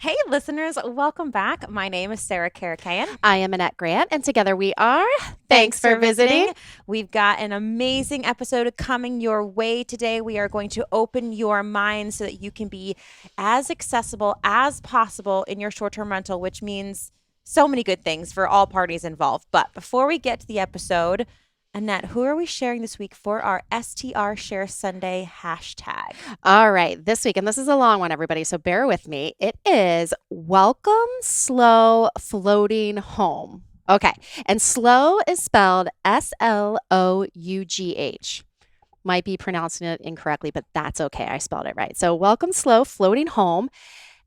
Hey, listeners, welcome back. My name is Sarah Karakayan. I am Annette Grant, and together we are. Thanks for visiting. We've got an amazing episode coming your way today. We are going to open your mind so that you can be as accessible as possible in your short term rental, which means so many good things for all parties involved. But before we get to the episode, Annette, who are we sharing this week for our STR Share Sunday hashtag? All right, this week, and this is a long one, everybody, so bear with me. It is Welcome Slow Floating Home. Okay, and slow is spelled Slough. Might be pronouncing it incorrectly, but that's okay. I spelled it right. So, Welcome Slow Floating Home.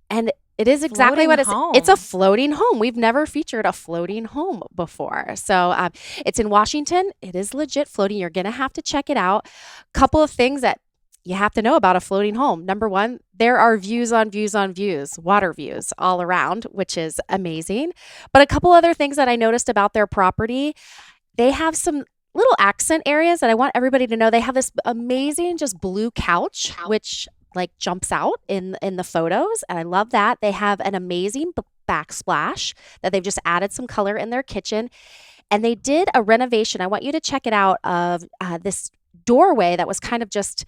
And it is exactly Floating what it's a home. floating home. We've never featured a floating home before. So it's in Washington. It is legit floating. You're going to have to check it out. Couple of things that you have to know about a floating home. Number one, there are views on views on views, water views all around, which is amazing. But a couple other things that I noticed about their property, they have some little accent areas that I want everybody to know. They have this amazing just blue couch, which like jumps out in the photos, and I love that. They have an amazing backsplash that they've just added some color in their kitchen, and they did a renovation. I want you to check it out of this doorway that was kind of just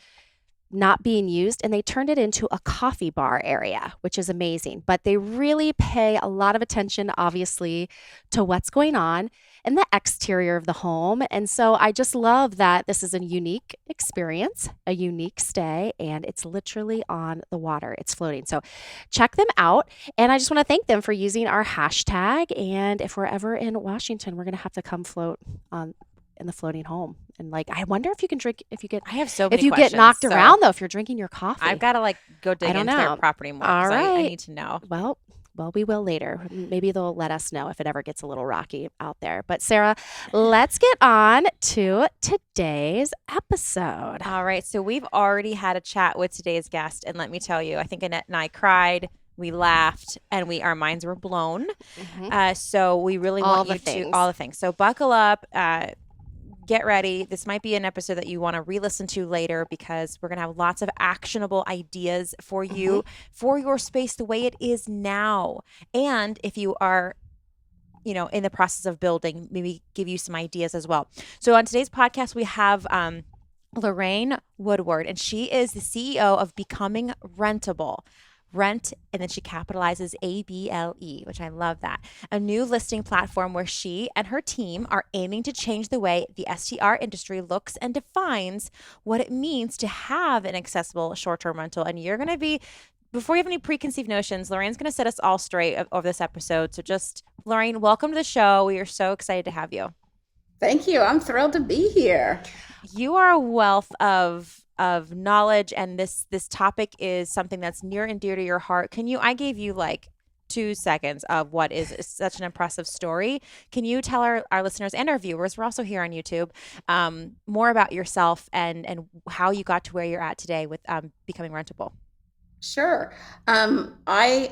not being used, and they turned it into a coffee bar area, which is amazing. But they really pay a lot of attention, obviously, to what's going on in the exterior of the home. And so I just love that this is a unique experience, a unique stay, and it's literally on the water. It's floating. So check them out. And I just want to thank them for using our hashtag. And if we're ever in Washington, we're going to have to come float on in the floating home. And like, I wonder if you can drink, I have so if many you get questions. knocked around though, if you're drinking your I've coffee. got to go I dig don't into their know. property more All because I right. need to know. Well, we will later. Maybe they'll let us know if it ever gets a little rocky out there. But Sarah, let's get on to today's episode. All right. So we've already had a chat with today's guest. And let me tell you, I think Annette and I cried. We laughed and our minds were blown. So we really All want the you to, things. all the things. So buckle up. Get ready. This might be an episode that you want to re-listen to later because we're going to have lots of actionable ideas for you for your space the way it is now. And if you are in the process of building, maybe give you some ideas as well. So on today's podcast, we have Lorraine Woodward, and she is the CEO of Becoming RentABLE. Rent, and then she capitalizes ABLE, which I love that. A new listing platform where she and her team are aiming to change the way the STR industry looks and defines what it means to have an accessible short term rental. And you're going to be, before you have any preconceived notions, Lorraine's going to set us all straight over this episode. So just, Lorraine, welcome to the show. We are so excited to have you. Thank you. I'm thrilled to be here. You are a wealth of knowledge, and this topic is something that's near and dear to your heart. I gave you like 2 seconds of what is such an impressive story. Can you tell our listeners and our viewers, we're also here on YouTube, more about yourself and how you got to where you're at today with Becoming RentABLE? Sure. I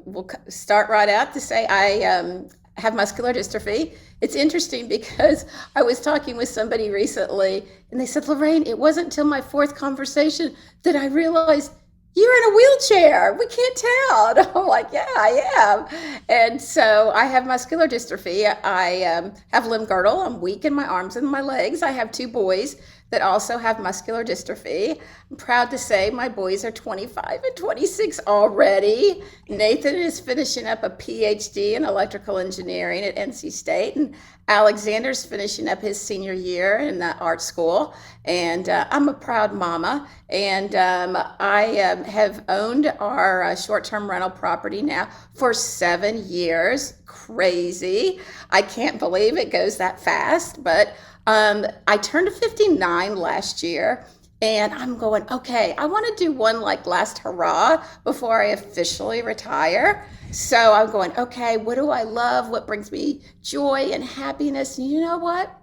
will start right out to say I have muscular dystrophy. It's interesting because I was talking with somebody recently and they said, Lorraine, it wasn't until my fourth conversation that I realized you're in a wheelchair. We can't tell. And I'm like, yeah, I am. And so I have muscular dystrophy. I have limb girdle. I'm weak in my arms and my legs. I have two boys that also have muscular dystrophy. I'm proud to say my boys are 25 and 26 already. Nathan is finishing up a PhD in electrical engineering at NC State, and Alexander's finishing up his senior year in the art school. And I'm a proud mama. And I have owned our short-term rental property now for 7 years. Crazy. I can't believe it goes that fast, but I turned 59 last year, and I'm going, okay, I want to do one like last hurrah before I officially retire. So I'm going, okay, what do I love? What brings me joy and happiness? And you know what?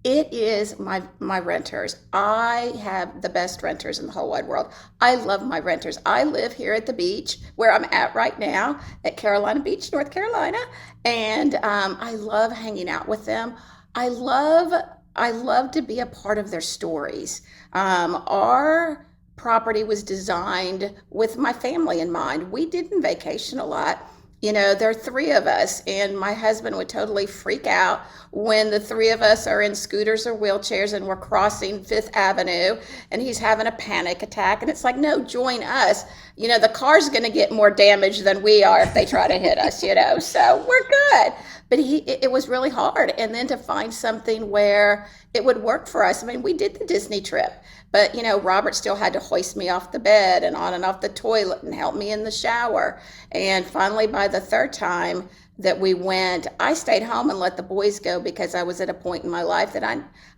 It is my renters. I have the best renters in the whole wide world. I love my renters. I live here at the beach where I'm at right now at Carolina Beach, North Carolina, and I love hanging out with them. I love to be a part of their stories. Our property was designed with my family in mind. We didn't vacation a lot. There are three of us, and my husband would totally freak out when the three of us are in scooters or wheelchairs and we're crossing Fifth Avenue and he's having a panic attack. And it's like, no, join us. The car's going to get more damage than we are if they try to hit us, so we're good. But it was really hard. And then to find something where it would work for us. I mean, we did the Disney trip, but Robert still had to hoist me off the bed and on and off the toilet and help me in the shower. And finally, by the third time that we went, I stayed home and let the boys go because I was at a point in my life that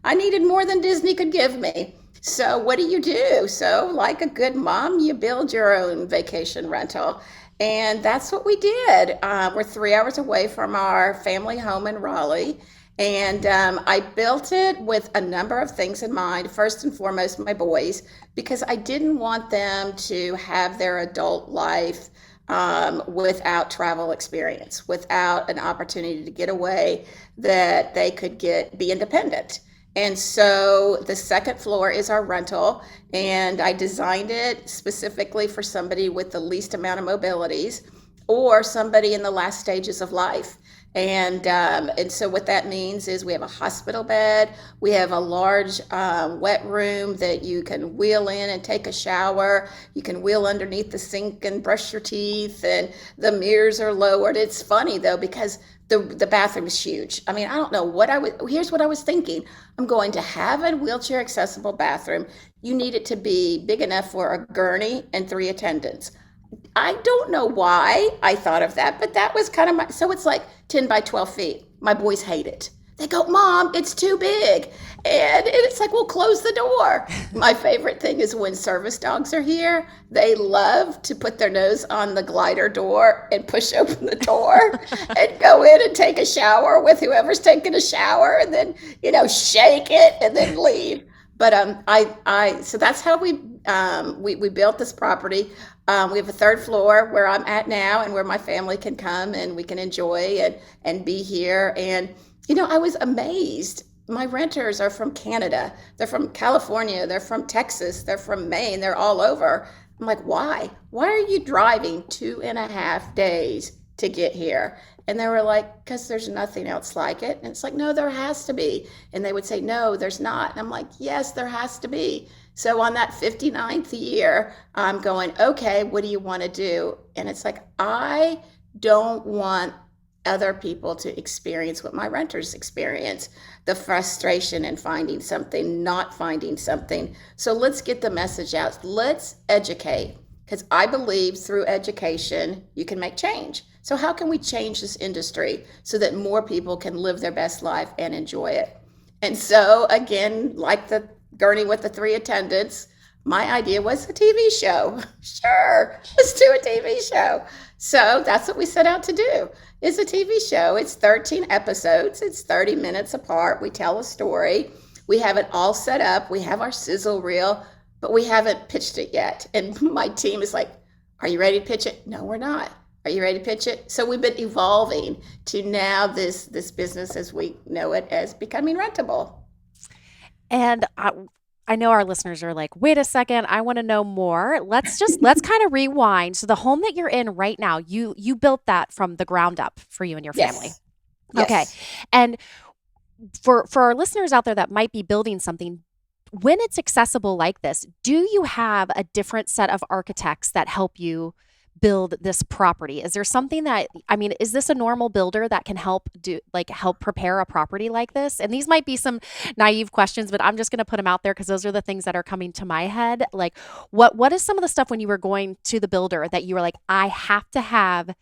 I needed more than Disney could give me. So what do you do? So like a good mom, you build your own vacation rental. And that's what we did. We're 3 hours away from our family home in Raleigh. And I built it with a number of things in mind. First and foremost, my boys, because I didn't want them to have their adult life without travel experience, without an opportunity to get away, that they could be independent. And so the second floor is our rental, and I designed it specifically for somebody with the least amount of mobilities or somebody in the last stages of life. And so what that means is we have a hospital bed, we have a large wet room that you can wheel in and take a shower, you can wheel underneath the sink and brush your teeth, and the mirrors are lowered. It's funny though, because the bathroom is huge. I mean, I don't know here's what I was thinking. I'm going to have a wheelchair accessible bathroom. You need it to be big enough for a gurney and 3 attendants. I don't know why I thought of that, but that was kind of so it's like 10 by 12 feet. My boys hate it. They go, Mom, it's too big. And it's like, well, close the door. My favorite thing is when service dogs are here, they love to put their nose on the glider door and push open the door and go in and take a shower with whoever's taking a shower, and then, shake it and then leave. But so that's how we built this property. We have a third floor where I'm at now and where my family can come and we can enjoy and be here. And, I was amazed. My renters are from Canada. They're from California. They're from Texas. They're from Maine. They're all over. I'm like, why? Why are you driving 2.5 days to get here? And they were like, because there's nothing else like it. And it's like, no, there has to be. And they would say, no, there's not. And I'm like, yes, there has to be. So on that 59th year, I'm going, okay, what do you want to do? And it's like, I don't want other people to experience what my renters experience, the frustration in finding something, not finding something. So let's get the message out. Let's educate, because I believe through education, you can make change. So how can we change this industry so that more people can live their best life and enjoy it? And so again, like the gurney with the 3 attendants, my idea was a TV show. Sure, let's do a TV show. So that's what we set out to do, is a TV show. It's 13 episodes. It's 30 minutes apart. We tell a story. We have it all set up. We have our sizzle reel, but we haven't pitched it yet. And my team is like, are you ready to pitch it? No, we're not. Are you ready to pitch it? So we've been evolving to now this business as we know it as Becoming RentABLE. And I know our listeners are like, wait a second, I want to know more. Let's kind of rewind. So the home that you're in right now, you built that from the ground up for you and your family. Yes. Okay. And for our listeners out there that might be building something, when it's accessible like this, do you have a different set of architects that help you build this property? Is there something is this a normal builder that can help prepare a property like this? And these might be some naive questions, but I'm just going to put them out there because those are the things that are coming to my head. Like what is some of the stuff when you were going to the builder that you were like, I have to have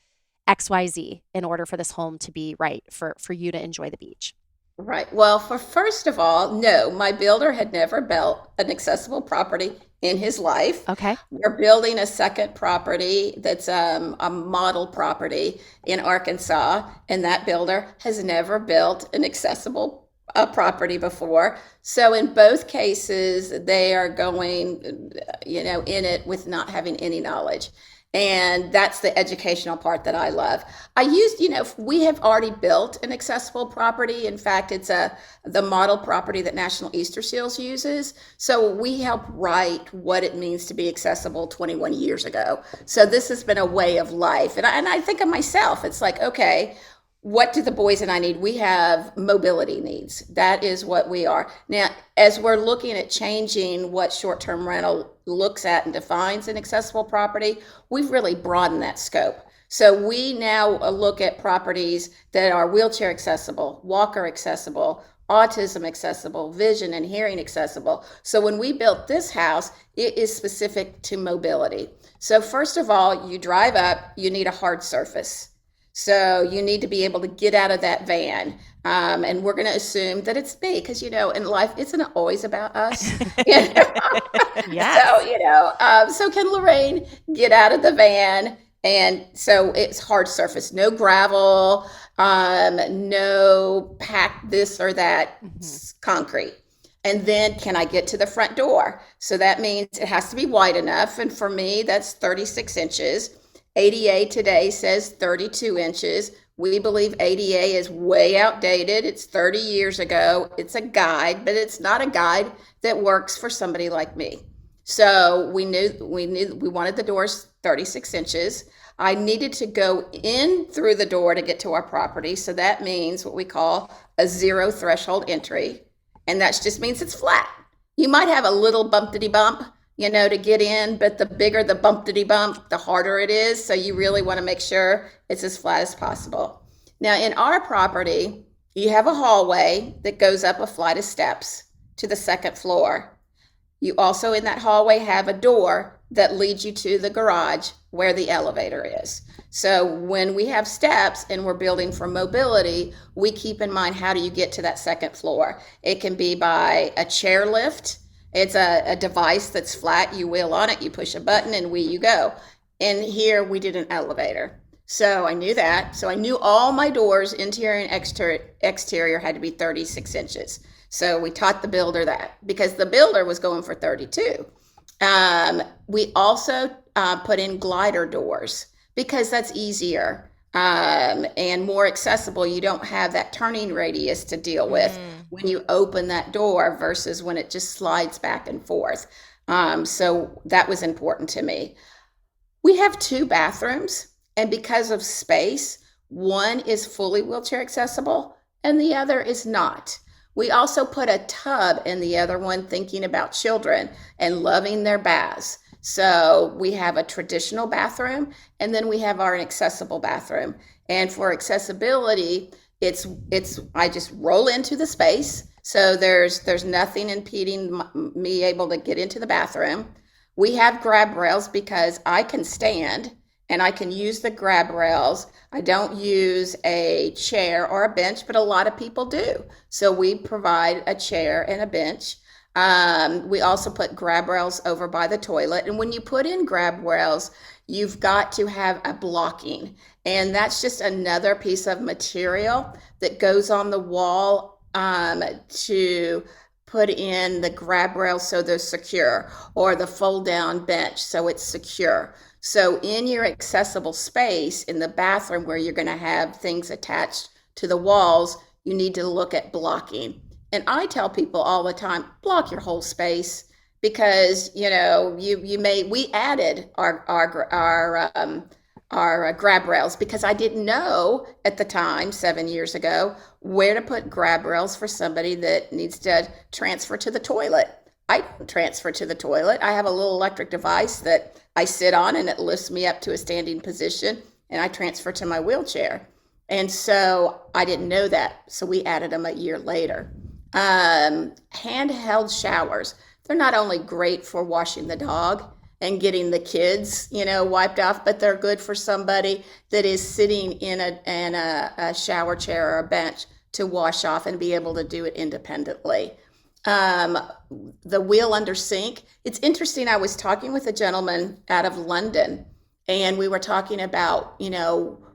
XYZ in order for this home to be right for you to enjoy the beach? Right. Well, first of all, no, my builder had never built an accessible property in his life. Okay. We're building a second property that's a model property in Arkansas, and that builder has never built an accessible property before. So in both cases, they are going, in it with not having any knowledge. And that's the educational part that I love. I used, we have already built an accessible property. In fact, it's the model property that National Easter Seals uses. So we help write what it means to be accessible 21 years ago. So this has been a way of life. And I think of myself, it's like, okay, what do the boys and I need? We have mobility needs. That is what we are. Now, as we're looking at changing what short-term rental looks at and defines an accessible property, we've really broadened that scope. So we now look at properties that are wheelchair accessible, walker accessible, autism accessible, vision and hearing accessible. So when we built this house, it is specific to mobility. So first of all, you drive up, you need a hard surface. So you need to be able to get out of that van. And we're going to assume that it's me because, in life, isn't it always about us? Yes. So can Lorraine get out of the van? And so it's hard surface, no gravel, no packed this or that concrete. And then can I get to the front door? So that means it has to be wide enough. And for me, that's 36 inches. ADA today says 32 inches. We believe ADA is way outdated. It's 30 years ago. It's a guide, but it's not a guide that works for somebody like me. So we wanted the doors 36 inches. I needed to go in through the door to get to our property. So that means what we call a zero threshold entry. And that just means it's flat. You might have a little bumpity bump, to get in, but the bigger the bumpity bump, the harder it is. So you really want to make sure it's as flat as possible. Now in our property, you have a hallway that goes up a flight of steps to the second floor. You also in that hallway have a door that leads you to the garage where the elevator is. So when we have steps and we're building for mobility, we keep in mind, how do you get to that second floor? It can be by a chair lift. It's a device that's flat. You wheel on it, you push a button, and you go. And here we did an elevator. So I knew that. So I knew all my doors, interior and exterior, had to be 36 inches. So we taught the builder that because the builder was going for 32. We also put in glider doors because that's easier and more accessible. You don't have that turning radius to deal with when you open that door versus when it just slides back and forth. So that was important to me. We have 2 bathrooms, and because of space, one is fully wheelchair accessible and the other is not. We also put a tub in the other one, thinking about children and loving their baths. So we have a traditional bathroom, and then we have our accessible bathroom. And for accessibility, I just roll into the space. So there's nothing impeding me able to get into the bathroom. We have grab rails because I can stand and I can use the grab rails. I don't use a chair or a bench, but a lot of people do. So we provide a chair and a bench. We also put grab rails over by the toilet. And when you put in grab rails, you've got to have a blocking. And that's just another piece of material that goes on the wall to put in the grab rails so they're secure, or the fold down bench so it's secure. So in your accessible space in the bathroom where you're going to have things attached to the walls, you need to look at blocking. And I tell people all the time, block your whole space, because we added our grab rails because I didn't know at the time 7 years ago where to put grab rails for somebody that needs to transfer to the toilet. I don't transfer to the toilet. I have a little electric device that I sit on and it lifts me up to a standing position, and I transfer to my wheelchair. And so I didn't know that. So we added them a year later. Handheld showers. They're not only great for washing the dog and getting the kids, wiped off, but they're good for somebody that is sitting in a shower chair or a bench to wash off and be able to do it independently. The wheel under sink. It's interesting. I was talking with a gentleman out of London, and we were talking about,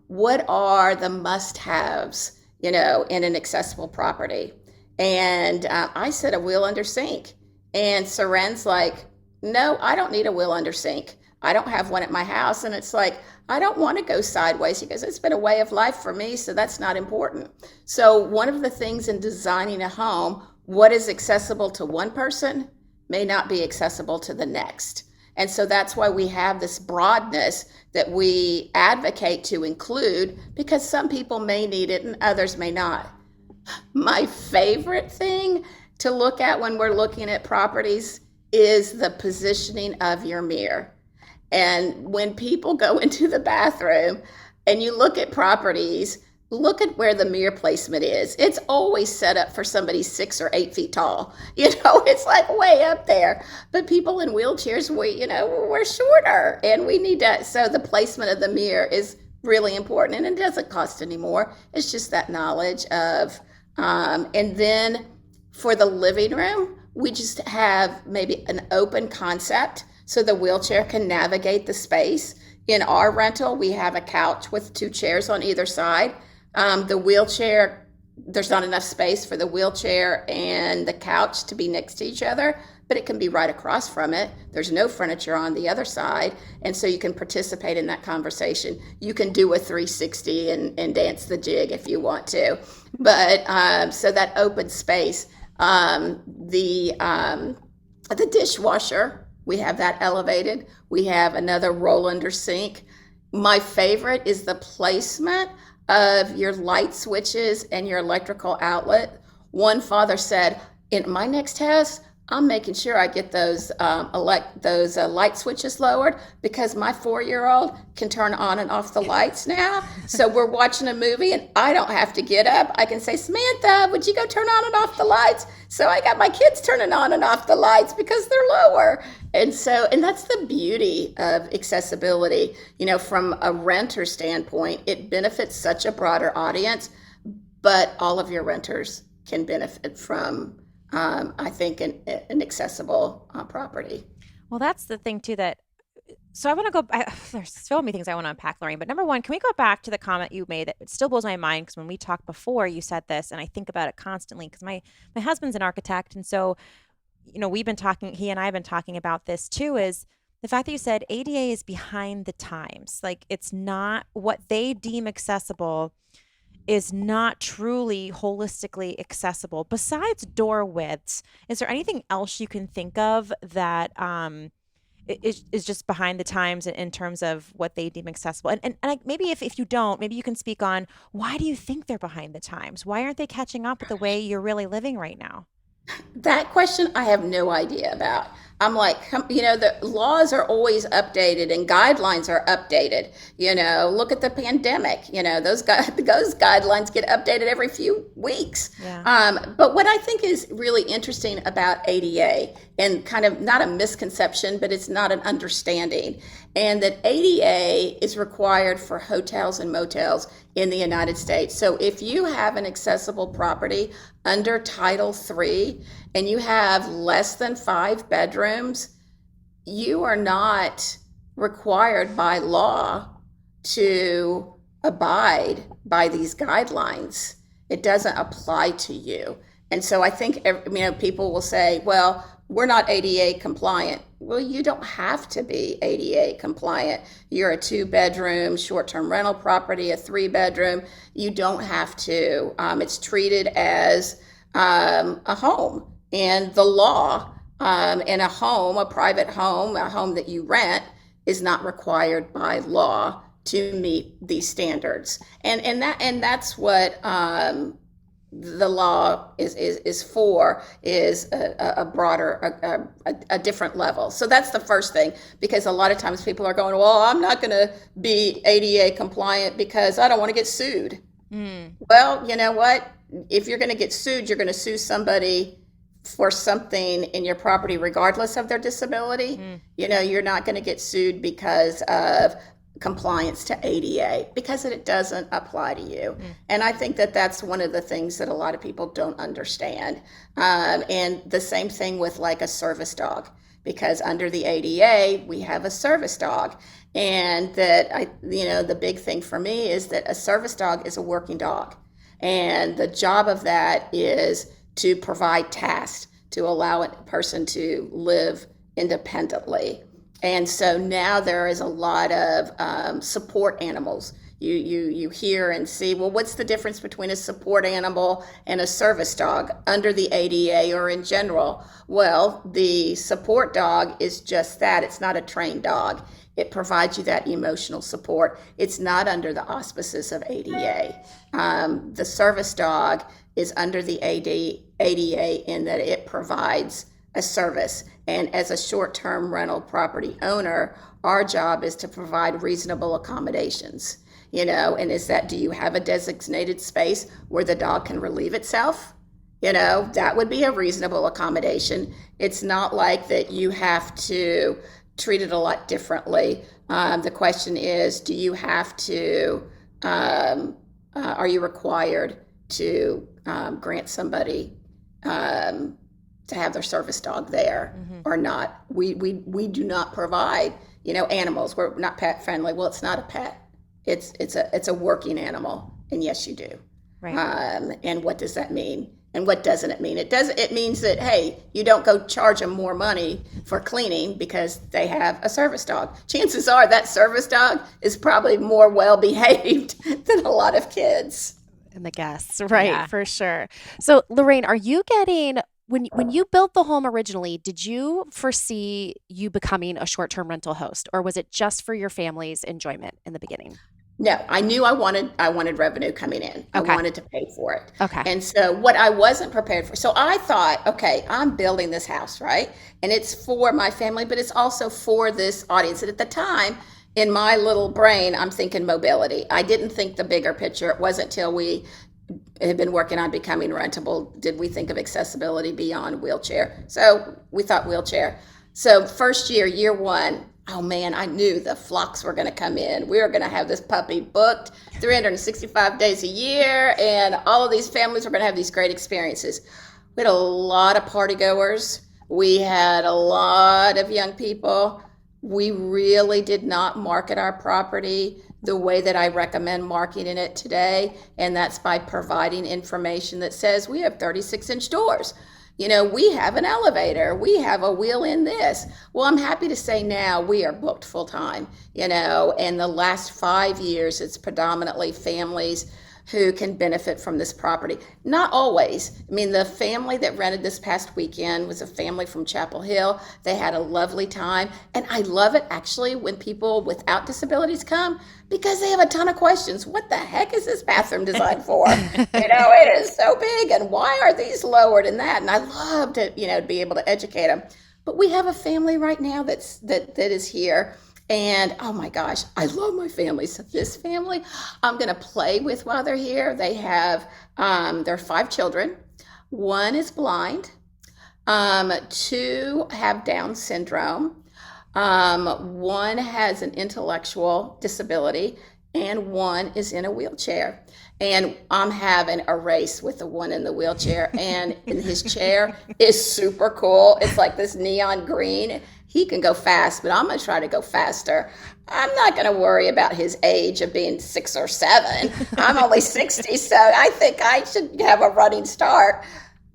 what are the must-haves, in an accessible property. And I said a wheel under sink. And Saren's like, no, I don't need a wheel under sink. I don't have one at my house. And it's like, I don't want to go sideways. He goes, it's been a way of life for me, so that's not important. So one of the things in designing a home, what is accessible to one person may not be accessible to the next. And so that's why we have this broadness that we advocate to include, because some people may need it and others may not. My favorite thing to look at when we're looking at properties is the positioning of your mirror. And when people go into the bathroom and you look at properties, look at where the mirror placement is. It's always set up for somebody 6 or 8 feet tall. It's like way up there. But people in wheelchairs, we're shorter, and we need to. So the placement of the mirror is really important, and it doesn't cost anymore. It's just that knowledge of. And then for the living room, we just have maybe an open concept so the wheelchair can navigate the space. In our rental, we have a couch with 2 chairs on either side. The wheelchair, there's not enough space for the wheelchair and the couch to be next to each other, but it can be right across from it. There's no furniture on the other side, and so you can participate in that conversation. You can do a 360 and dance the jig if you want to. But so that open space, the dishwasher, we have that elevated. We have another roll under sink. My favorite is the placement of your light switches and your electrical outlet. One father said, in my next house, I'm making sure I get those light switches lowered because my 4-year-old can turn on and off the lights now. So we're watching a movie and I don't have to get up. I can say, Samantha, would you go turn on and off the lights? So I got my kids turning on and off the lights because they're lower. And that's the beauty of accessibility. From a renter standpoint, it benefits such a broader audience, but all of your renters can benefit from I think an accessible property. Well, that's the thing too so I want to go, there's so many things I want to unpack, Lorraine, but number one, can we go back to the comment you made that it still blows my mind? Because when we talked before, you said this, and I think about it constantly because my husband's an architect. And so, we've been talking, he and I have been talking about this too, is the fact that you said ADA is behind the times. Like, it's not what they deem accessible is not truly holistically accessible. Besides door widths, is there anything else you can think of that is just behind the times in terms of what they deem accessible? And maybe if you don't, maybe you can speak on, why do you think they're behind the times? Why aren't they catching up with the way you're really living right now? That question I have no idea about. I'm like, the laws are always updated and guidelines are updated. Look at the pandemic. Those guidelines get updated every few weeks. Yeah. But what I think is really interesting about ADA, and kind of not a misconception, but it's not an understanding, and that ADA is required for hotels and motels in the United States. So if you have an accessible property under Title III and you have less than 5 bedrooms, you are not required by law to abide by these guidelines. It doesn't apply to you. And so I think people will say, well, we're not ADA compliant. Well, you don't have to be ADA compliant. You're a 2-bedroom short-term rental property, a 3-bedroom. You don't have to. It's treated as a home. And the law in a home, a private home, a home that you rent, is not required by law to meet these standards. And that's what the law is for, is a broader, a different level. So that's the first thing, because a lot of times people are going, well, I'm not going to be ADA compliant because I don't want to get sued. Well, you know what? If you're going to get sued, you're going to sue somebody for something in your property, regardless of their disability. You're not going to get sued because of compliance to ADA, because it doesn't apply to you. And I think that that's one of the things that a lot of people don't understand. And the same thing with like a service dog, because under the ADA, we have a service dog. And that the big thing for me is that a service dog is a working dog. And the job of that is to provide tasks to allow a person to live independently. And so now there is a lot of support animals. You hear and see, well, what's the difference between a support animal and a service dog under the ADA or in general? Well, the support dog is just that. It's not a trained dog. It provides you that emotional support. It's not under the auspices of ADA. The service dog is under the ADA in that it provides a service. And as a short-term rental property owner, our job is to provide reasonable accommodations. And do you have a designated space where the dog can relieve itself? That would be a reasonable accommodation. It's not like that you have to treat it a lot differently. The question is, do you have to, are you required to grant somebody to have their service dog there or not? We do not provide, animals. We're not pet friendly. Well, it's not a pet. It's a working animal, and yes, you do. Right. And what does that mean? And what doesn't it mean? It means that, hey, you don't go charge them more money for cleaning because they have a service dog. Chances are that service dog is probably more well behaved than a lot of kids. And the guests, right? Yeah. For sure. So, Lorraine, are you getting, when you built the home originally, did you foresee you becoming a short-term rental host, or was it just for your family's enjoyment in the beginning? No, I knew I wanted revenue coming in. Okay. I wanted to pay for it. Okay. And so what I wasn't prepared for, so I thought, okay, I'm building this house, right? And it's for my family, but it's also for this audience. And at the time, in my little brain, I'm thinking mobility. I didn't think the bigger picture. It wasn't till we had been working on becoming rentable did we think of accessibility beyond wheelchair. So we thought wheelchair. So first year one, oh man, I knew the flocks were going to come in. We were going to have this puppy booked 365 days a year, and all of these families were going to have these great experiences. We had a lot of party goers. We had a lot of young people. We really did not market our property the way that I recommend marketing it today, and that's by providing information that says we have 36-inch doors. We have an elevator. We have a wheel in this. Well, I'm happy to say now we are booked full time, and the last 5 years, it's predominantly families who can benefit from this property. Not always. I mean, the family that rented this past weekend was a family from Chapel Hill. They had a lovely time. And I love it actually when people without disabilities come because they have a ton of questions. What the heck is this bathroom designed for? It is so big. And why are these lowered and that? And I love to, be able to educate them. But we have a family right now that is here. And oh my gosh, I love my family. So this family, I'm going to play with while they're here. They have, there are 5 children. 1 is blind. 2 have Down syndrome. 1 has an intellectual disability, and 1 is in a wheelchair. And I'm having a race with the one in the wheelchair, and his chair is super cool. It's like this neon green. He can go fast, but I'm going to try to go faster. I'm not going to worry about his age of being 6 or 7. I'm only 60, so I think I should have a running start.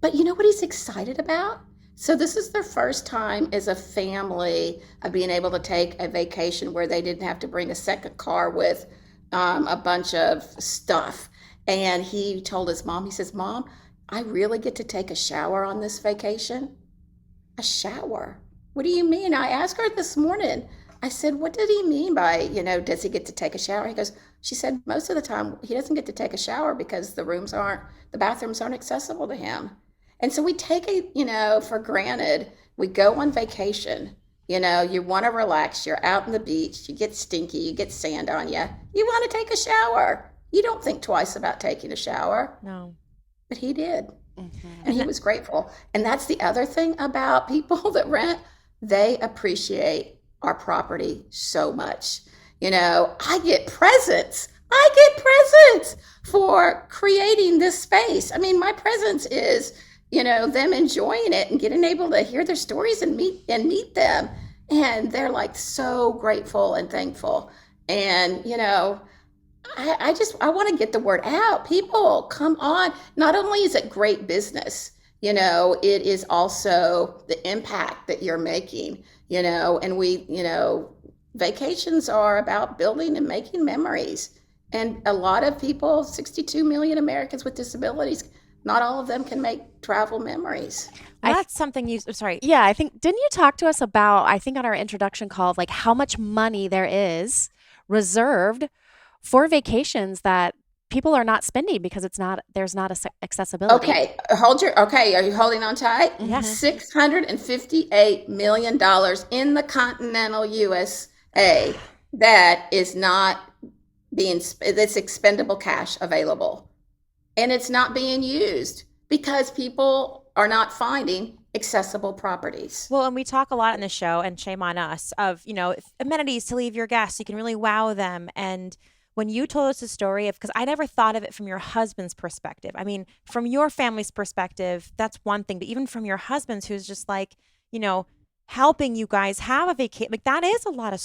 But you know what he's excited about? So this is their first time as a family of being able to take a vacation where they didn't have to bring a second car with a bunch of stuff. And he told his mom, he says, "Mom, I really get to take a shower on this vacation?" A shower? What do you mean? I asked her this morning. I said, what did he mean by, does he get to take a shower? She said, most of the time he doesn't get to take a shower because the bathrooms aren't accessible to him. And so we take it, for granted. We go on vacation, you want to relax. You're out on the beach. You get stinky. You get sand on you. You want to take a shower. You don't think twice about taking a shower. No. But he did. Mm-hmm. And he was grateful. And that's the other thing about people that rent. They appreciate our property so much. I get presents. For creating this space. I mean, my presence is, them enjoying it and getting able to hear their stories and meet them. And they're like so grateful and thankful. And, I want to get the word out. People, come on. Not only is it great business, it is also the impact that you're making. and vacations are about building and making memories. And a lot of people, 62 million Americans with disabilities, not all of them can make travel memories. Well, that's something sorry. Yeah, I think, didn't you talk to us about, I think on our introduction call, like how much money there is reserved for vacations that people are not spending because there's not accessibility. Okay, are you holding on tight? Yes. $658 million in the continental USA that is not that's expendable cash available. And it's not being used because people are not finding accessible properties. Well, and we talk a lot in the show, and shame on us, of, amenities to leave your guests. You can really wow them. And when you told us the story because I never thought of it from your husband's perspective. I mean, from your family's perspective, that's one thing. But even from your husband's, who's just like, helping you guys have a vacation, like that is a lot of,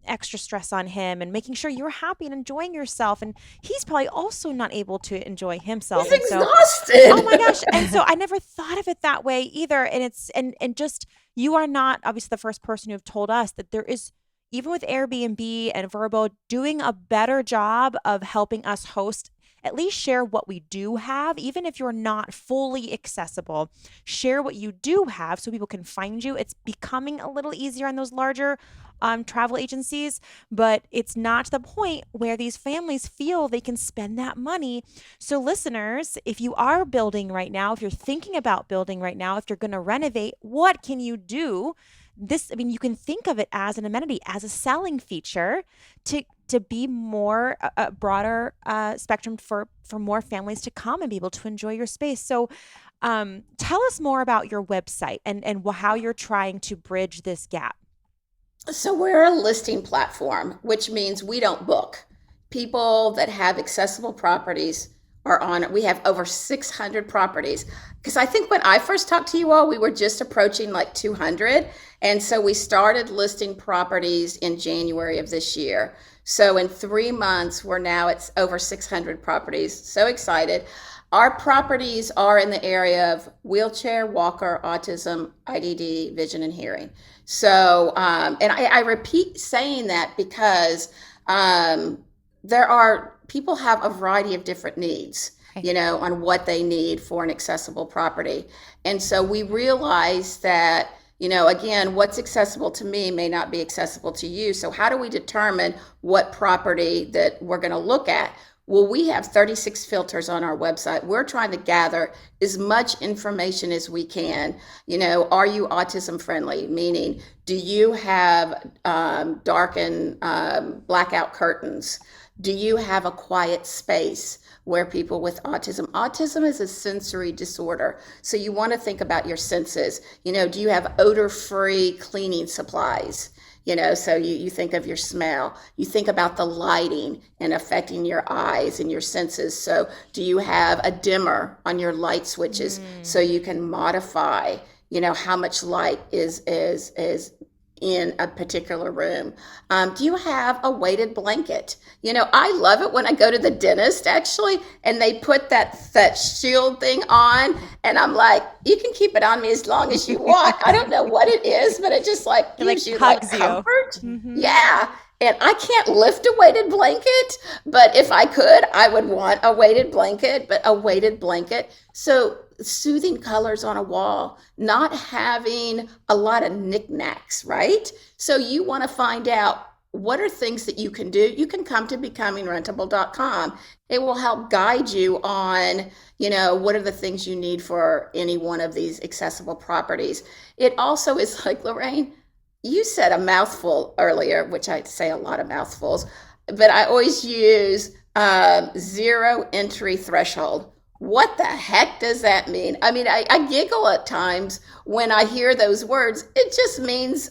extra stress on him and making sure you're happy and enjoying yourself. And he's probably also not able to enjoy himself. He's exhausted. Oh my gosh. And so I never thought of it that way either. And it's, and just, you are not obviously the first person who have told us that there is, even with Airbnb and Verbo, doing a better job of helping us host, at least share what we do have, even if you're not fully accessible. Share what you do have so people can find you. It's becoming a little easier on those larger travel agencies, but it's not to the point where these families feel they can spend that money. So listeners, if you are building right now, if you're thinking about building right now, if you're going to renovate, what can you do? You can think of it as an amenity, as a selling feature to be more a broader spectrum for more families to come and be able to enjoy your space. So tell us more about your website and how you're trying to bridge this gap. So we're a listing platform, which means we don't book. People that have accessible properties are on it. We have over 600 properties. Because I think when I first talked to you all, we were just approaching like 200. And so we started listing properties in January of this year. So in 3 months, we're now at over 600 properties. So excited. Our properties are in the area of wheelchair, walker, autism, IDD, vision, and hearing. So, and I repeat saying that because people have a variety of different needs, on what they need for an accessible property. And so we realize that, again, what's accessible to me may not be accessible to you. So how do we determine what property that we're going to look at? Well, we have 36 filters on our website. We're trying to gather as much information as we can. Are you autism friendly? Meaning, do you have darkened blackout curtains? Do you have a quiet space where people with autism is a sensory disorder. So you want to think about your senses. Do you have odor-free cleaning supplies? So you think of your smell, you think about the lighting and affecting your eyes and your senses. So do you have a dimmer on your light switches so you can modify, how much light is in a particular room? Do you have a weighted blanket? I love it when I go to the dentist actually, and they put that shield thing on, and I'm like, you can keep it on me as long as you want. I don't know what it is, but it just gives you hugs comfort. Mm-hmm. Yeah. And I can't lift a weighted blanket, but if I could, I would want a weighted blanket, So soothing colors on a wall, not having a lot of knickknacks, right? So you want to find out what are things that you can do. You can come to becomingrentable.com. It will help guide you on, what are the things you need for any one of these accessible properties. It also is like, Lorraine, you said a mouthful earlier, which I say a lot of mouthfuls, but I always use zero entry threshold. What the heck does that mean? I mean, I giggle at times when I hear those words. It just means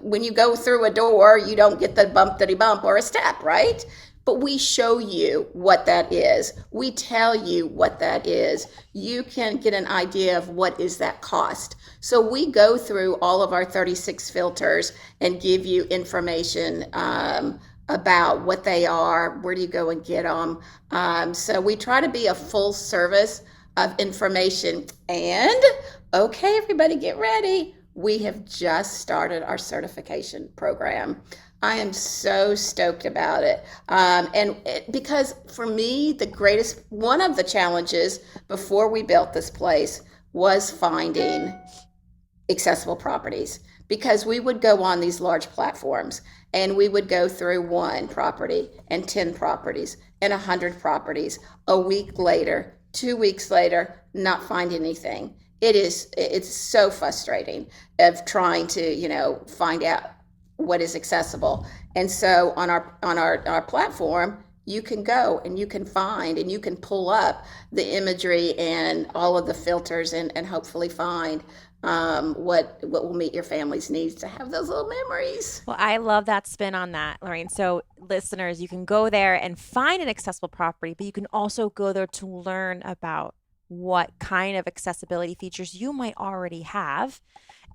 when you go through a door, you don't get the bump or a step, right? But we show you what that is. We tell you what that is. You can get an idea of what is that cost. So we go through all of our 36 filters and give you information about what they are, where do you go and get them. So we try to be a full service of information. And okay, everybody get ready. we have just started our certification program. I am so stoked about it. Because for me, one of the challenges before we built this place was finding accessible properties, because we would go on these large platforms and we would go through one property and 10 properties and 100 properties. A week later, 2 weeks later, not find anything. It's so frustrating of trying to find out what is accessible. And so on our platform, you can go and you can find and you can pull up the imagery and all of the filters and hopefully find what will meet your family's needs to have those little memories. Well, I love that spin on that, Lorraine. So, listeners, you can go there and find an accessible property, but you can also go there to learn about what kind of accessibility features you might already have.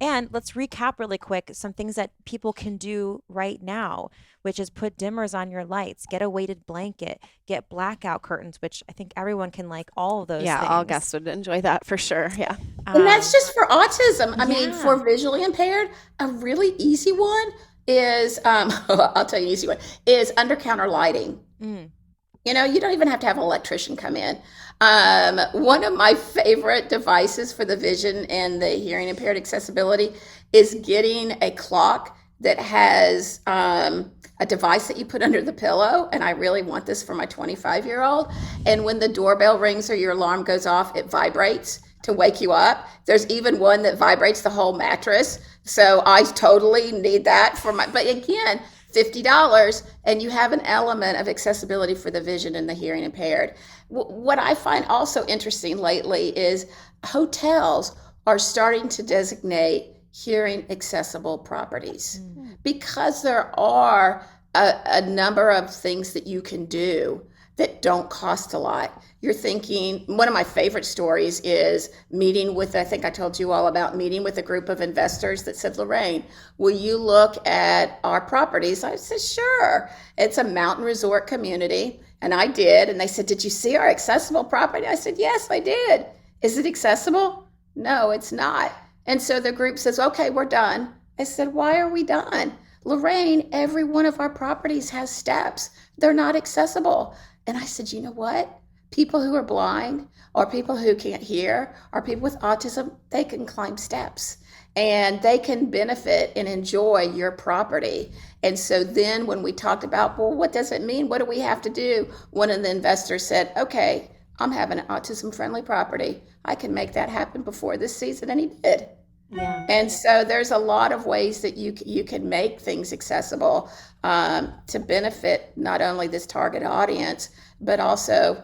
And let's recap really quick some things that people can do right now, which is put dimmers on your lights, get a weighted blanket, get blackout curtains, which I think everyone can like all of those Yeah, things. all guests would enjoy that for sure. Yeah. And that's just for autism. I mean, yeah. for visually impaired, a really easy one is, I'll tell you an easy one, is under counter lighting. You don't even have to have an electrician come in. One of my favorite devices for the vision and the hearing impaired accessibility is getting a clock that has a device that you put under the pillow. And I really want this for my 25-year-old. And when the doorbell rings or your alarm goes off, it vibrates to wake you up. There's even one that vibrates the whole mattress. So I totally need that but again, $50, and you have an element of accessibility for the vision and the hearing impaired. What I find also interesting lately is hotels are starting to designate hearing accessible properties because there are a number of things that you can do that don't cost a lot. You're thinking, one of my favorite stories is I think I told you all about meeting with a group of investors that said, Lorraine, will you look at our properties? I said, sure. It's a mountain resort community. And I did. And they said, did you see our accessible property? I said, yes, I did. Is it accessible? No, it's not. And so the group says, okay, we're done. I said, why are we done? Lorraine, every one of our properties has steps. They're not accessible. And I said, you know what? People who are blind or people who can't hear or people with autism, they can climb steps and they can benefit and enjoy your property. And so then when we talked about, well, what does it mean? What do we have to do? One of the investors said, okay, I'm having an autism friendly property. I can make that happen before this season. And he did. Yeah. And so there's a lot of ways that you can make things accessible to benefit not only this target audience, but also,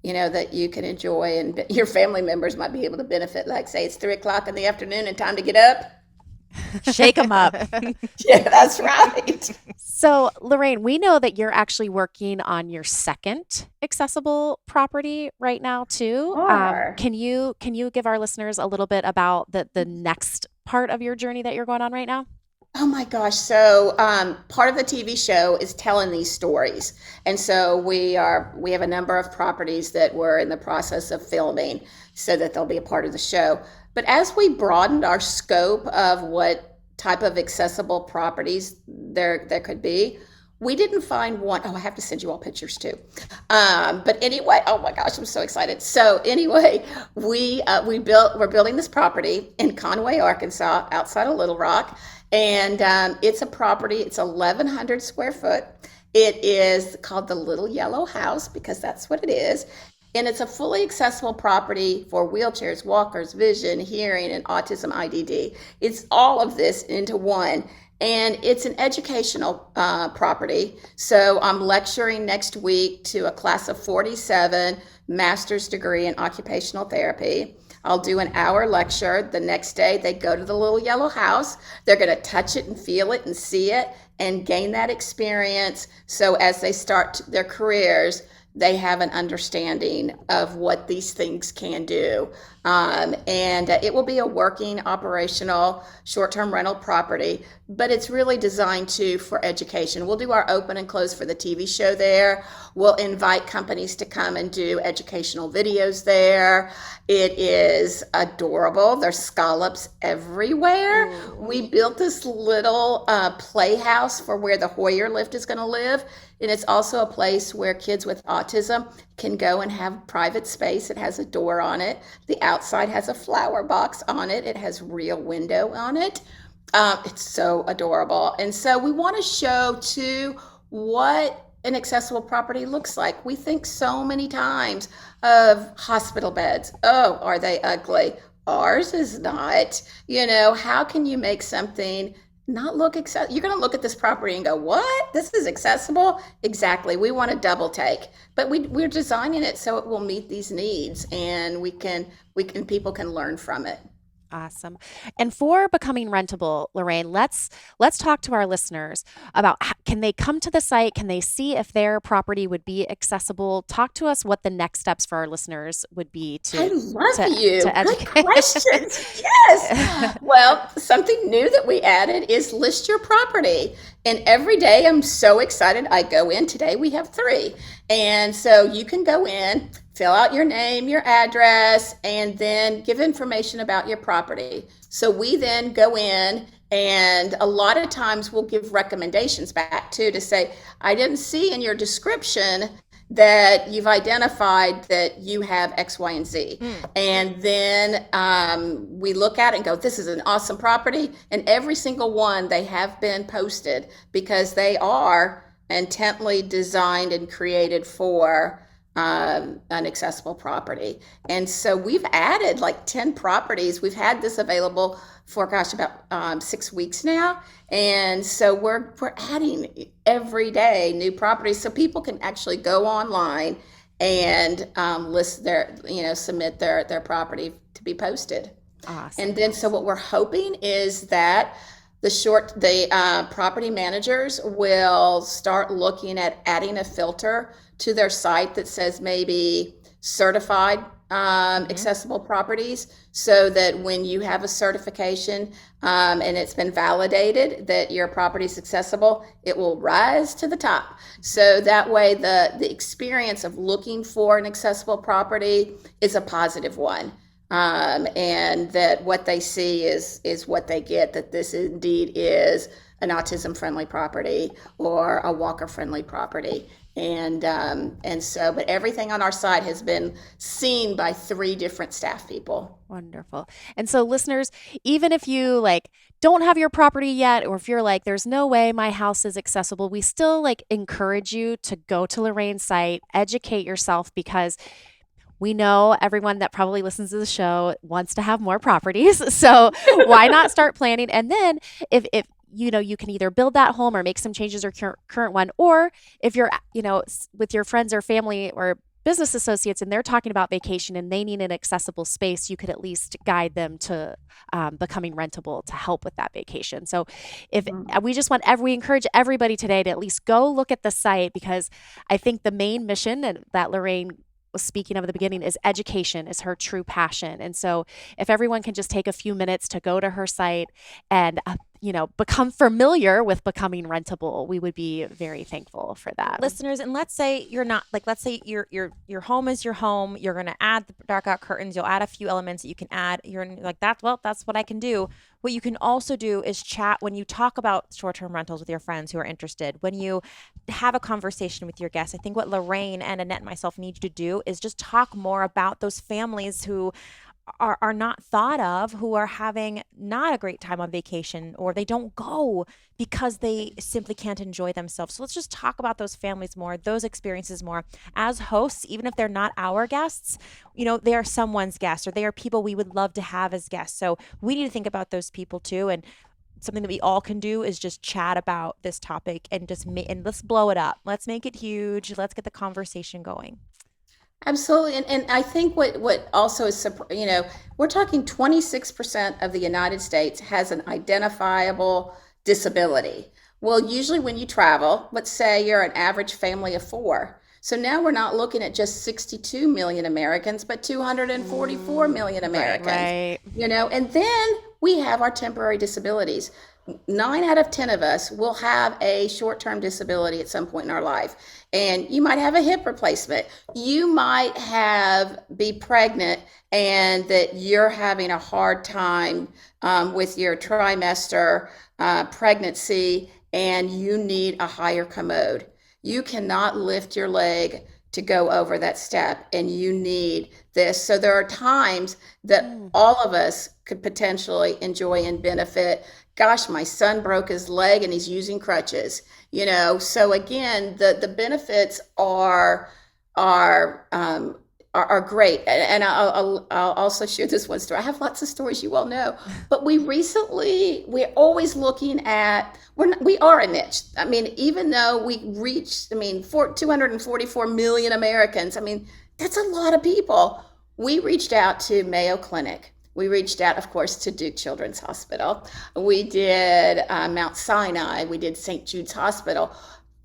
that you can enjoy and your family members might be able to benefit. Like say it's 3:00 in the afternoon and time to get up. Shake them up. Yeah, that's right. So, Lorraine, we know that you're actually working on your second accessible property right now too. Sure. Can you give our listeners a little bit about the next part of your journey that you're going on right now? Oh my gosh. So part of the TV show is telling these stories. And so we have a number of properties that we're in the process of filming so that they'll be a part of the show. But as we broadened our scope of what type of accessible properties there could be, we didn't find one. Oh, I have to send you all pictures too. But anyway, oh my gosh, I'm so excited. So anyway, we're building this property in Conway, Arkansas, outside of Little Rock. And it's a property, it's 1,100 square foot. It is called the Little Yellow House because that's what it is. And it's a fully accessible property for wheelchairs, walkers, vision, hearing, and autism IDD. It's all of this into one. And it's an educational property. So I'm lecturing next week to a class of 47, master's degree in occupational therapy. I'll do an hour lecture. The next day, they go to the Little Yellow House. They're going to touch it and feel it and see it and gain that experience. So as they start their careers, they have an understanding of what these things can do. And it will be a working, operational, short-term rental property, but it's really designed for education. We'll do our open and close for the TV show there. We'll invite companies to come and do educational videos there. It is adorable. There's scallops everywhere. We built this little playhouse for where the Hoyer lift is going to live. And it's also a place where kids with autism can go and have private space. It has a door on it. The outside has a flower box on it. It has real window on it. It's so adorable. And so we want to show too what an accessible property looks like. We think so many times of hospital beds. Oh, are they ugly? Ours is not. How can you make something not look accessible? You're going to look at this property and go, what? This is accessible? Exactly. We want a double take, but we're designing it so it will meet these needs, and people can learn from it. Awesome. And for Becoming RentABLE, Lorraine, let's talk to our listeners about can they come to the site? Can they see if their property would be accessible? Talk to us what the next steps for our listeners would be to I love you. to Good educate. questions. Yes. Well, something new that we added is list your property. And every day I'm so excited. I go in. Today we have 3. And so you can go in, fill out your name, your address, and then give information about your property. So we then go in, and a lot of times we'll give recommendations back too, to say, I didn't see in your description that you've identified that you have X, Y, and Z. And then we look at it and go, this is an awesome property. And every single one, they have been posted because they are intently designed and created for an accessible property. And so we've added like 10 properties. We've had this available for, about 6 weeks now. And so we're adding every day new properties so people can actually go online and list submit their property to be posted. Awesome. And then so what we're hoping is that the property managers will start looking at adding a filter to their site that says maybe certified accessible properties, so that when you have a certification and it's been validated that your property is accessible, it will rise to the top. So that way the experience of looking for an accessible property is a positive one. And that what they see is what they get, that this indeed is an autism-friendly property or a walker-friendly property. And so, but everything on our site has been seen by 3 different staff people. Wonderful. And so listeners, even if you don't have your property yet, or if you're like, there's no way my house is accessible, we still encourage you to go to Lorraine's site, educate yourself, because we know everyone that probably listens to the show wants to have more properties. So why not start planning? And then if you can either build that home or make some changes or current one, or if you're, with your friends or family or business associates and they're talking about vacation and they need an accessible space, you could at least guide them to Becoming RentABLE to help with that vacation. So we encourage everybody today to at least go look at the site, because I think the main mission that Lorraine was speaking of at the beginning is education is her true passion. And so if everyone can just take a few minutes to go to her site and become familiar with Becoming RentABLE, we would be very thankful for that. Listeners, and let's say you're not, let's say your home is your home. You're going to add the dark out curtains. You'll add a few elements that you can add. You're like, that's what I can do. What you can also do is chat when you talk about short-term rentals with your friends who are interested. When you have a conversation with your guests, I think what Lorraine and Annette and myself need you to do is just talk more about those families who are not thought of, who are having not a great time on vacation, or they don't go because they simply can't enjoy themselves. So let's just talk about those families more, those experiences more. As hosts, even if they're not our guests, they are someone's guests, or they are people we would love to have as guests. So we need to think about those people too. And something that we all can do is just chat about this topic and and let's blow it up. Let's make it huge. Let's get the conversation going. Absolutely. And I think what also is, we're talking 26% of the United States has an identifiable disability. Well, usually when you travel, let's say you're an average family of 4. So now we're not looking at just 62 million Americans, but 244 million Americans. Right. And then we have our temporary disabilities. 9 out of 10 of us will have a short-term disability at some point in our life. And you might have a hip replacement. You might be pregnant and that you're having a hard time with your trimester pregnancy, and you need a higher commode. You cannot lift your leg to go over that step, and you need this. So there are times that all of us could potentially enjoy and benefit. Gosh, my son broke his leg and he's using crutches. So again, the benefits are great. And I'll also share this one story. I have lots of stories, you all know, but we're always looking at, we are a niche. I mean, even though we reached, 244 million Americans, that's a lot of people. We reached out to Mayo Clinic. We reached out, of course, to Duke Children's Hospital. We did Mount Sinai. We did St. Jude's Hospital.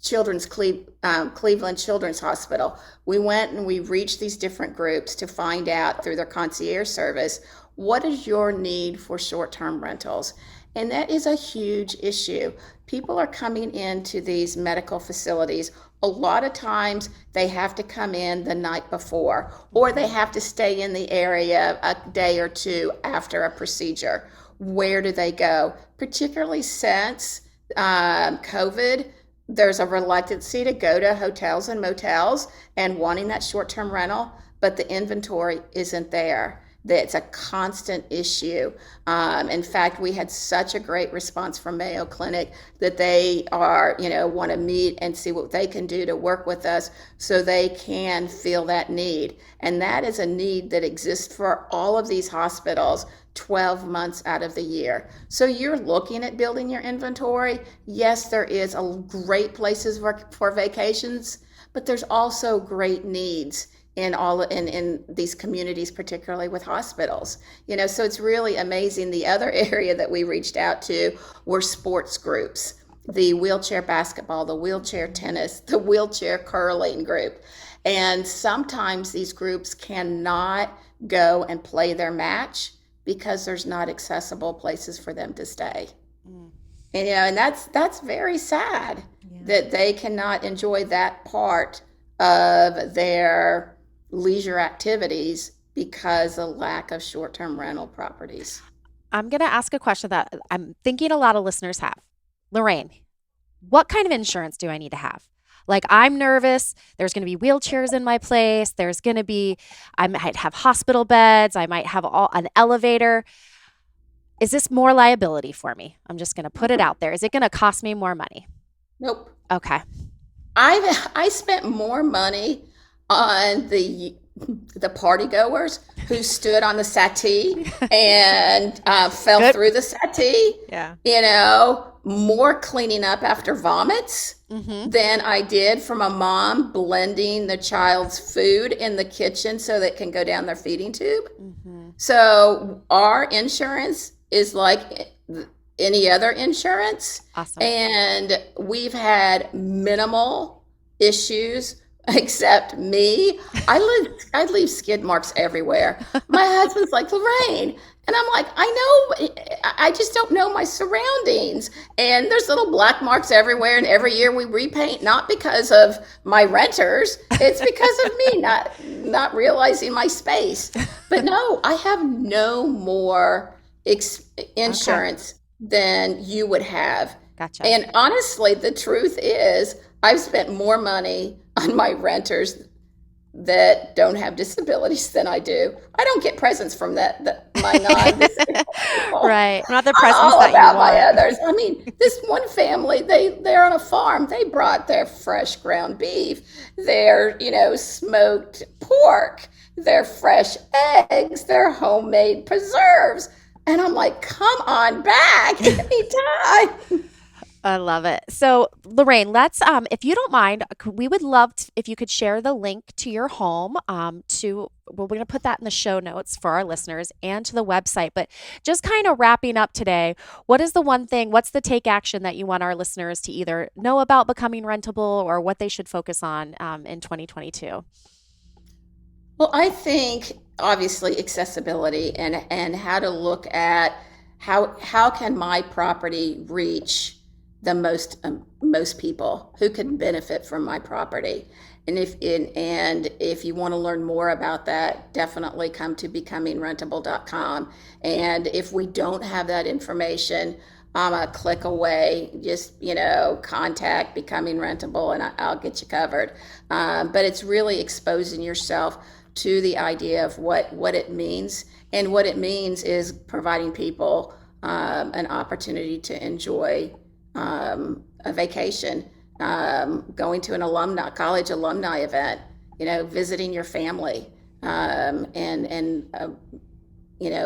Cleveland Children's Hospital. We went and we reached these different groups to find out through their concierge service, what is your need for short-term rentals? And that is a huge issue. People are coming into these medical facilities. A lot of times they have to come in the night before, or they have to stay in the area a day or two after a procedure. Where do they go? Particularly since COVID, there's a reluctancy to go to hotels and motels and wanting that short-term rental, but the inventory isn't there. It's a constant issue. In fact, we had such a great response from Mayo Clinic that they want to meet and see what they can do to work with us so they can fill that need. And that is a need that exists for all of these hospitals 12 months out of the year. So you're looking at building your inventory. Yes, there is great places for vacations, but there's also great needs in these communities, particularly with hospitals. So it's really amazing. The other area that we reached out to were sports groups, the wheelchair basketball, the wheelchair tennis, the wheelchair curling group. And sometimes these groups cannot go and play their match because there's not accessible places for them to stay. And that's very sad that they cannot enjoy that part of their leisure activities because of lack of short-term rental properties. I'm going to ask a question that I'm thinking a lot of listeners have. Lorraine, what kind of insurance do I need to have? Like, I'm nervous. There's going to be wheelchairs in my place. I might have hospital beds. I might have an elevator. Is this more liability for me? I'm just going to put it out there. Is it going to cost me more money? Nope. Okay. I spent more money on the party goers who stood on the settee and fell through the settee. Yeah. More cleaning up after vomits than I did from a mom blending the child's food in the kitchen so that it can go down their feeding tube. So our insurance is like any other insurance. Awesome. And we've had minimal issues. Except me, I leave skid marks everywhere. My husband's like, Lorraine, and I'm like, I just don't know my surroundings. And there's little black marks everywhere, and every year we repaint, not because of my renters, it's because of me not realizing my space. But no, I have no more insurance than you would have. Gotcha. And honestly, the truth is, I've spent more money on my renters that don't have disabilities than I do. I don't get presents from my non-disabled people. Right. Not the presents all that you about want. my others. This one family, they're on a farm. They brought their fresh ground beef, their smoked pork, their fresh eggs, their homemade preserves. And I'm like, come on back, give me time. I love it. So, Lorraine, let's if you don't mind, we would love if you could share the link to your home to we're going to put that in the show notes for our listeners and to the website. But just kind of wrapping up today, what is the one thing, what's the take action that you want our listeners to either know about becoming rentable or what they should focus on in 2022? Well, I think obviously accessibility and how to look at how can my property reach the most people who can benefit from my property. And if you want to learn more about that, definitely come to becomingrentable.com. And if we don't have that information, I'm a click away. Just contact Becoming Rentable, and I'll get you covered. But it's really exposing yourself to the idea of what it means, and what it means is providing people an opportunity to enjoy a vacation, going to an college alumni event, visiting your family, and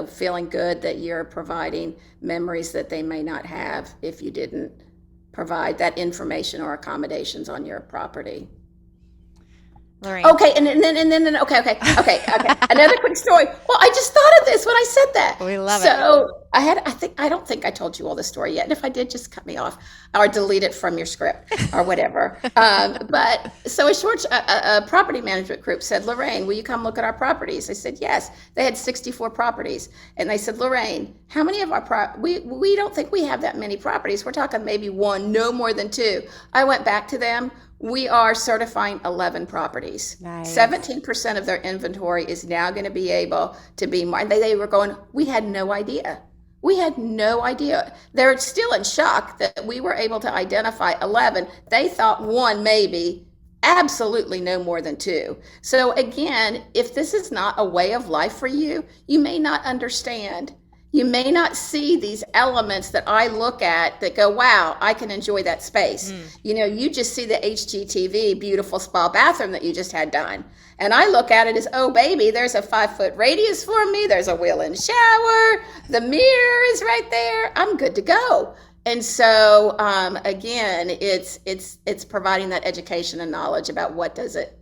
feeling good that you're providing memories that they may not have if you didn't provide that information or accommodations on your property. Lorraine. Okay, and then okay. Another quick story. Well, I just thought of this when I said that. We love it. So I don't think I told you all the story yet. And if I did, just cut me off or delete it from your script or whatever. But so a property management group said, Lorraine, will you come look at our properties? I said, yes. They had 64 properties. And they said, Lorraine, how many of our we don't think we have that many properties. We're talking maybe one, no more than two. I went back to them. We are certifying 11 properties. Nice. 17% of their inventory is now going to be able to be marked. They were going, we had no idea. We had no idea. They're still in shock that we were able to identify 11. They thought one, maybe, absolutely no more than two. So again, if this is not a way of life for you, you may not understand. You may not see these elements that I look at that go, wow, I can enjoy that space. You just see the HGTV beautiful spa bathroom that you just had done. And I look at it as, oh, baby, there's a 5-foot radius for me. There's a wheel-in shower. The mirror is right there. I'm good to go. And so, again, it's providing that education and knowledge about what does it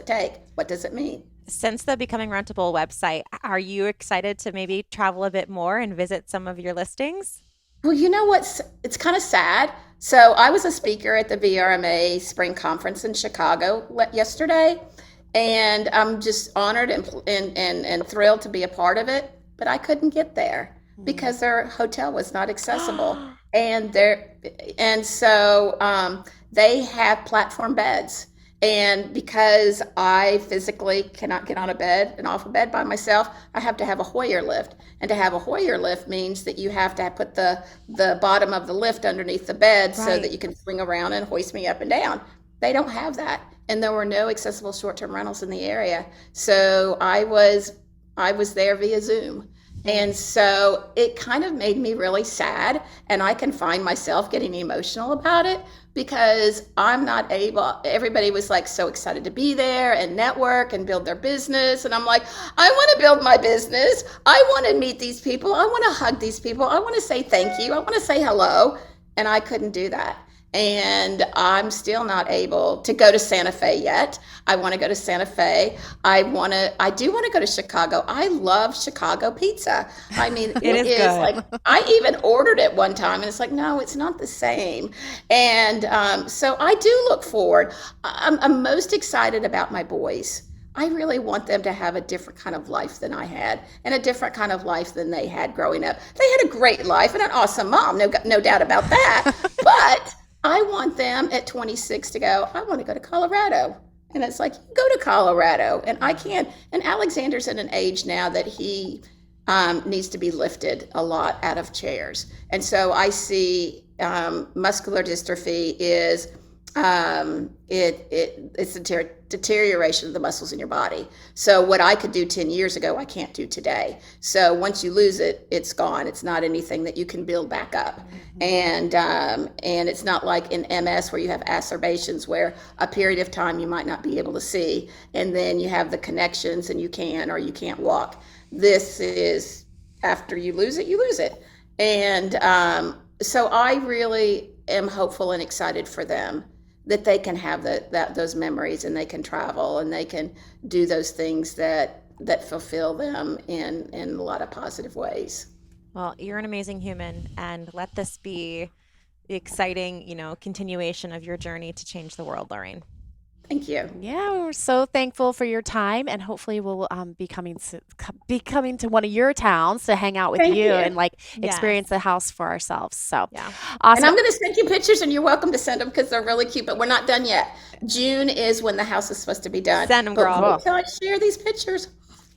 take? What does it mean? Since the Becoming Rentable website, are you excited to maybe travel a bit more and visit some of your listings? Well, you know what? It's kind of sad. So I was a speaker at the VRMA Spring Conference in Chicago yesterday, and I'm just honored and thrilled to be a part of it. But I couldn't get there because their hotel was not accessible, and so they have platform beds. And because I physically cannot get on a bed and off a bed by myself, I have to have a Hoyer lift. And to have a Hoyer lift means that you have to put the bottom of the lift underneath the bed so that you can swing around and hoist me up and down. They don't have that. And there were no accessible short-term rentals in the area. So I was there via Zoom. And so it kind of made me really sad, and I can find myself getting emotional about it because I'm not able. Everybody was like so excited to be there and network and build their business, and I'm like, I want to build my business. I want to meet these people. I want to hug these people. I want to say thank you. I want to say hello, and I couldn't do that. And I'm still not able to go to Santa Fe yet. I want to go to Santa Fe. I do want to go to Chicago. I love Chicago pizza. I mean, it is good. like, I even ordered it one time and it's like, no, it's not the same. And so I do look forward. I'm most excited about my boys. I really want them to have a different kind of life than I had, and a different kind of life than they had growing up. They had a great life and an awesome mom, no doubt about that. But I want them at 26 to go, I want to go to Colorado. And it's like, go to Colorado. And I can't. And Alexander's at an age now that he needs to be lifted a lot out of chairs. And so I see muscular dystrophy is it's a deterioration of the muscles in your body. So what I could do 10 years ago, I can't do today. So once you lose it, it's gone. It's not anything that you can build back up. And it's not like in MS where you have acerbations where a period of time you might not be able to see, and then you have the connections and you can or you can't walk. This is after you lose it, you lose it. And so I really am hopeful and excited for them that they can have those memories, and they can travel, and they can do those things that fulfill them in a lot of positive ways. Well, you're an amazing human, and let this be the exciting, continuation of your journey to change the world, Lorraine. Thank you. Yeah, we're so thankful for your time, and hopefully we'll be coming to one of your towns to hang out with Thank you. and like Yes. experience the house for ourselves. So Yeah. And awesome. I'm going to send you pictures, and you're welcome to send them because they're really cute, but we're not done yet. June is when the house is supposed to be done. Send 'em, But girl. wait till I share these pictures.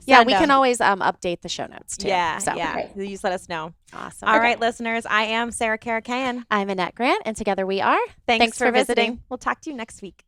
Yeah, Send we can 'em. always update the show notes too. Yeah, So yeah. Okay. You just let us know. awesome. All right, listeners. I am Sarah Karakayan. I'm Annette Grant, and together we are. Thanks for visiting. We'll talk to you next week.